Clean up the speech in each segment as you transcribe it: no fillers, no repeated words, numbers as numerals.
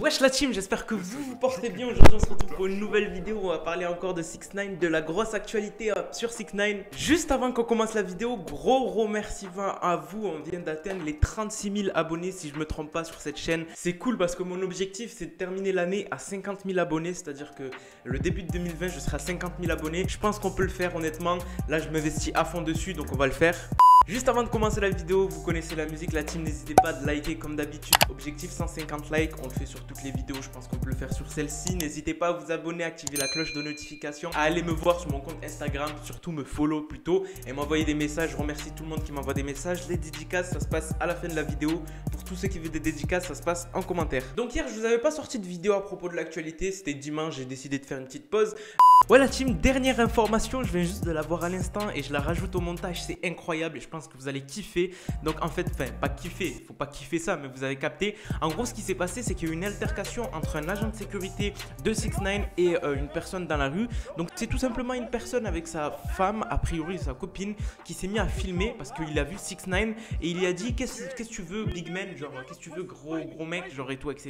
Wesh la team, j'espère que vous vous portez bien. Aujourd'hui on se retrouve pour une nouvelle vidéo. On va parler encore de 6ix9ine, de la grosse actualité sur 6ix9ine. Juste avant qu'on commence la vidéo, gros remerciements à vous. On vient d'atteindre les 36 000 abonnés si je me trompe pas sur cette chaîne. C'est cool parce que mon objectif c'est de terminer l'année à 50 000 abonnés. C'est-à-dire que le début de 2020 je serai à 50 000 abonnés. Je pense qu'on peut le faire honnêtement. Là je m'investis à fond dessus donc on va le faire. Juste avant de commencer la vidéo, vous connaissez la musique, la team, n'hésitez pas de liker comme d'habitude. Objectif 150 likes, on le fait sur toutes les vidéos, je pense qu'on peut le faire sur celle-ci. N'hésitez pas à vous abonner, activer la cloche de notification, à aller me voir sur mon compte Instagram, surtout me follow plutôt et m'envoyer des messages. Je remercie tout le monde qui m'envoie des messages. Les dédicaces, ça se passe à la fin de la vidéo. Pour tous ceux qui veulent des dédicaces, ça se passe en commentaire. Donc hier, je vous avais pas sorti de vidéo à propos de l'actualité, c'était dimanche, j'ai décidé de faire une petite pause. Ouais la team, dernière information, je viens juste de la voir à l'instant et je la rajoute au montage, c'est incroyable et je pense que vous allez kiffer. Donc en fait, enfin pas kiffer, faut pas kiffer ça mais vous avez capté. En gros ce qui s'est passé c'est qu'il y a eu une altercation entre un agent de sécurité de 6ix9ine et une personne dans la rue. Donc c'est tout simplement une personne avec sa femme, a priori sa copine, qui s'est mis à filmer parce qu'il a vu 6ix9ine et il lui a dit qu'est-ce que tu veux big man, genre qu'est-ce que tu veux gros mec, genre et tout etc.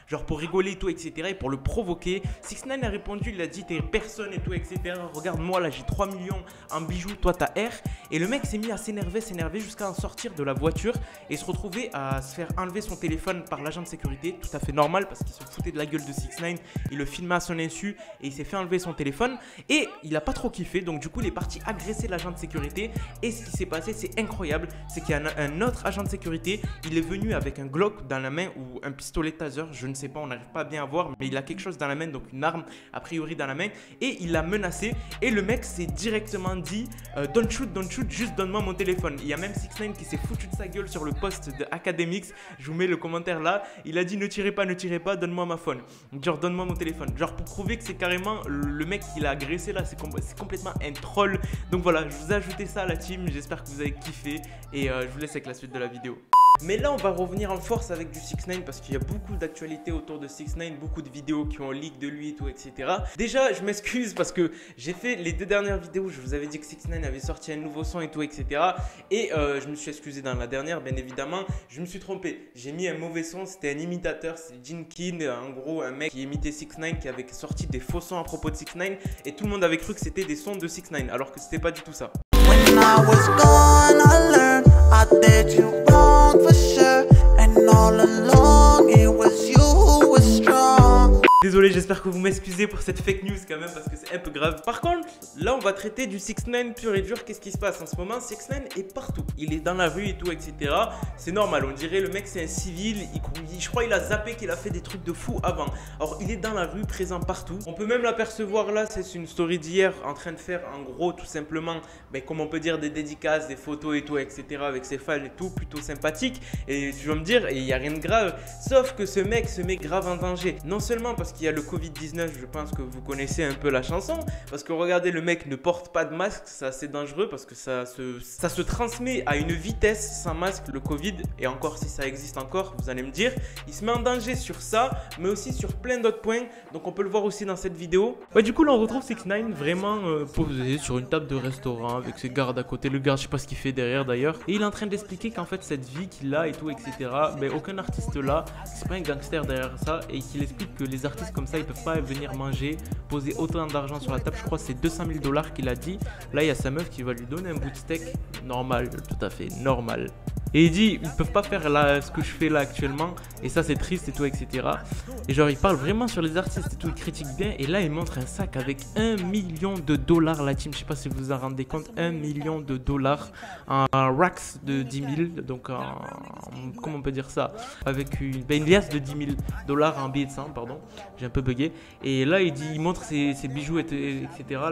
Genre pour rigoler et tout etc. et pour le provoquer. 6ix9ine a répondu, il a dit t'es personne et tout etc. Regarde moi là j'ai 3 millions en bijoux, toi t'as R. Et le mec s'est mis à s'énerver jusqu'à en sortir de la voiture et se retrouver à se faire enlever son téléphone par l'agent de sécurité. Tout à fait normal parce qu'il se foutait de la gueule de 6ix9ine, il le filmait à son insu et il s'est fait enlever son téléphone et il a pas trop kiffé. Donc du coup il est parti agresser l'agent de sécurité et ce qui s'est passé c'est incroyable, c'est qu'il y a un autre agent de sécurité, il est venu avec un Glock dans la main ou un pistolet taser, je ne sais pas, on n'arrive pas à bien à voir mais il a quelque chose dans la main, donc une arme a priori dans la main et il l'a menacé et le mec s'est directement dit don't shoot, juste donne-moi mon téléphone. Il y a même 6ix9ine qui s'est foutu de sa gueule sur le post de Academix, je vous mets le commentaire là, il a dit ne tirez pas, donne-moi ma phone, genre donne-moi mon téléphone, genre pour prouver que c'est carrément le mec qui l'a agressé là, c'est complètement un troll. Donc voilà, je vous ai ajouté ça à la team, j'espère que vous avez kiffé et je vous laisse avec la suite de la vidéo. Mais là on va revenir en force avec du 6ix9ine parce qu'il y a beaucoup d'actualités autour de 6ix9ine, beaucoup de vidéos qui ont leak de lui et tout etc. Déjà je m'excuse parce que j'ai fait les 2 dernières vidéos, je vous avais dit que 6ix9ine avait sorti un nouveau son et tout etc. Et je me suis excusé dans la dernière bien évidemment, je me suis trompé, j'ai mis un mauvais son, c'était un imitateur, c'est Jinkin, en gros un mec qui imitait 6ix9ine qui avait sorti des faux sons à propos de 6ix9ine et tout le monde avait cru que c'était des sons de 6ix9ine alors que c'était pas du tout ça. When I was gone, I learned I did you wrong for sure, and all along it was you who was strong. Désolé, j'espère que vous m'excusez pour cette fake news quand même parce que c'est un peu grave. Par contre, là on va traiter du 6ix9ine pur et dur. Qu'est-ce qui se passe en ce moment? 6ix9ine est partout. Il est dans la rue et tout, etc. C'est normal, on dirait le mec c'est un civil. Je crois qu'il a zappé qu'il a fait des trucs de fou avant. Alors il est dans la rue, présent partout. On peut même l'apercevoir là, c'est une story d'hier en train de faire en gros tout simplement, comme on peut dire des dédicaces, des photos et tout, etc. avec ses fans et tout, plutôt sympathique. Et tu vas me dire, il n'y a rien de grave. Sauf que ce mec se met grave en danger. Non seulement parce qu'il y a le Covid-19, je pense que vous connaissez un peu la chanson, parce que regardez, le mec ne porte pas de masque, c'est assez dangereux parce que ça se transmet à une vitesse sans masque, le Covid, et encore si ça existe encore, vous allez me dire, il se met en danger sur ça, mais aussi sur plein d'autres points, donc on peut le voir aussi dans cette vidéo. Ouais, du coup là on retrouve 6ix9ine vraiment posé sur une table de restaurant avec ses gardes à côté, le garde je sais pas ce qu'il fait derrière d'ailleurs, et il est en train d'expliquer qu'en fait cette vie qu'il a et tout etc, aucun artiste là, c'est pas un gangster derrière ça, et qu'il explique que les artistes comme ça ils peuvent pas venir manger, poser autant d'argent sur la table. Je crois que c'est 200 000 $ qu'il a dit. Là il y a sa meuf qui va lui donner un bout de steak normal, tout à fait normal. Et il dit ils peuvent pas faire là ce que je fais là actuellement et ça c'est triste et tout etc. Et genre il parle vraiment sur les artistes et tout, il critique bien. Et là il montre un sac avec 1 million de $ la team, je sais pas si vous vous en rendez compte, 1 million de $ en racks de 10 000, donc comment on peut dire ça, avec une liasse de 10 000 $ en billets de 100 pardon, j'ai un peu bugué. Et là il montre ses bijoux etc.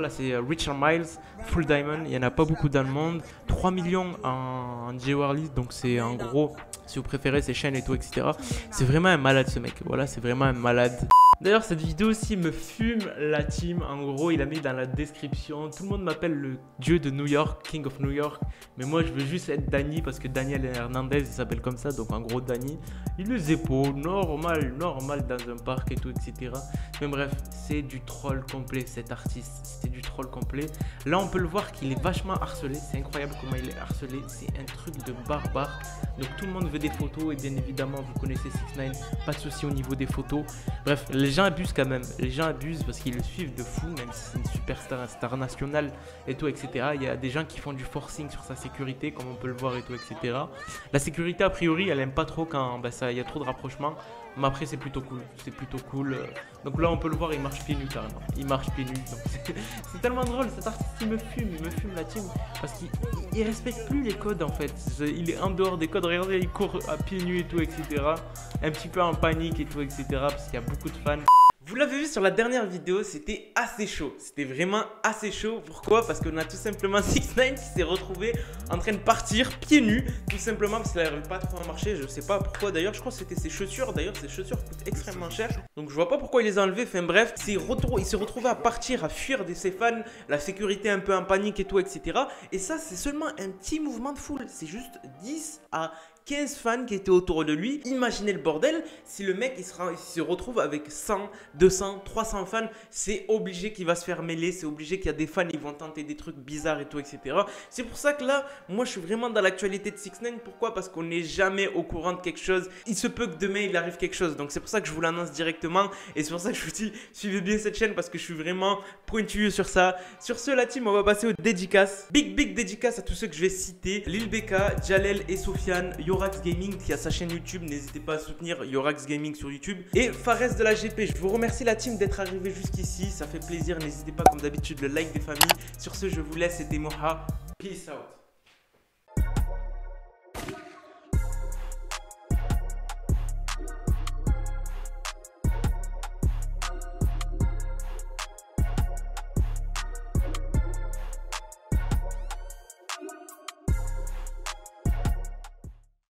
Là c'est Richard Miles Full Diamond, il y en a pas beaucoup dans le monde, 3 millions en jewelry, donc c'est en gros si vous préférez ses chaînes et tout etc. C'est vraiment un malade ce mec, voilà, c'est vraiment un malade. D'ailleurs, cette vidéo aussi me fume la team. En gros, il a mis dans la description. Tout le monde m'appelle le dieu de New York, King of New York. Mais moi, je veux juste être Danny parce que Daniel Hernandez, il s'appelle comme ça. Donc, en gros, Danny. Il les épaules, normal dans un parc et tout, etc. Mais bref, c'est du troll complet, cet artiste. C'est du troll complet. Là, on peut le voir qu'il est vachement harcelé. C'est incroyable comment il est harcelé. C'est un truc de barbare. Donc, tout le monde veut des photos. Et bien évidemment, vous connaissez 6ix9ine. Pas de souci au niveau des photos. Bref, les gens abusent quand même. Les gens abusent parce qu'ils le suivent de fou, même si c'est une superstar, un star national et tout, etc. Il y a des gens qui font du forcing sur sa sécurité, comme on peut le voir et tout, etc. La sécurité, a priori, elle aime pas trop quand il y a trop de rapprochement. Mais après, c'est plutôt cool. C'est plutôt cool. Donc là, on peut le voir, il marche pieds nus carrément. Il marche pieds nus. C'est tellement drôle. Cet artiste, il me fume la team. Parce qu'il respecte plus les codes en fait. Il est en dehors des codes. Regardez, il court à pieds nus et tout, etc. Un petit peu en panique et tout, etc. Parce qu'il y a beaucoup de fans. Vous l'avez vu sur la dernière vidéo, c'était assez chaud. C'était vraiment assez chaud. Pourquoi? Parce qu'on a tout simplement 6ix9ine qui s'est retrouvé en train de partir pieds nus. Tout simplement parce qu'il n'arrive pas trop à marcher. Je sais pas pourquoi d'ailleurs. Je crois que c'était ses chaussures. D'ailleurs, ses chaussures coûtent extrêmement cher. Donc je vois pas pourquoi il les a enlevées. Enfin bref, il s'est retrouvé à partir, à fuir de ses fans. La sécurité un peu en panique et tout, etc. Et ça, c'est seulement un petit mouvement de foule. C'est juste 10 à 15 fans qui étaient autour de lui. Imaginez le bordel, si le mec il se retrouve avec 100, 200, 300 fans, c'est obligé qu'il va se faire mêler, c'est obligé qu'il y a des fans, ils vont tenter des trucs bizarres et tout, etc. C'est pour ça que là, moi je suis vraiment dans l'actualité de 6ix9ine. Pourquoi? Parce qu'on n'est jamais au courant de quelque chose. Il se peut que demain il arrive quelque chose. Donc c'est pour ça que je vous l'annonce directement. Et c'est pour ça que je vous dis, suivez bien cette chaîne parce que je suis vraiment pointueux sur ça. Sur ce, la team, on va passer aux dédicaces. Big dédicace à tous ceux que je vais citer. Lil Beka, Jalel et Sofiane, Yorax Gaming qui a sa chaîne YouTube, n'hésitez pas à soutenir Yorax Gaming sur YouTube, et Fares de la GP. Je vous remercie la team d'être arrivé jusqu'ici, ça fait plaisir. N'hésitez pas comme d'habitude le like des familles. Sur ce, je vous laisse, c'était Moha, peace out.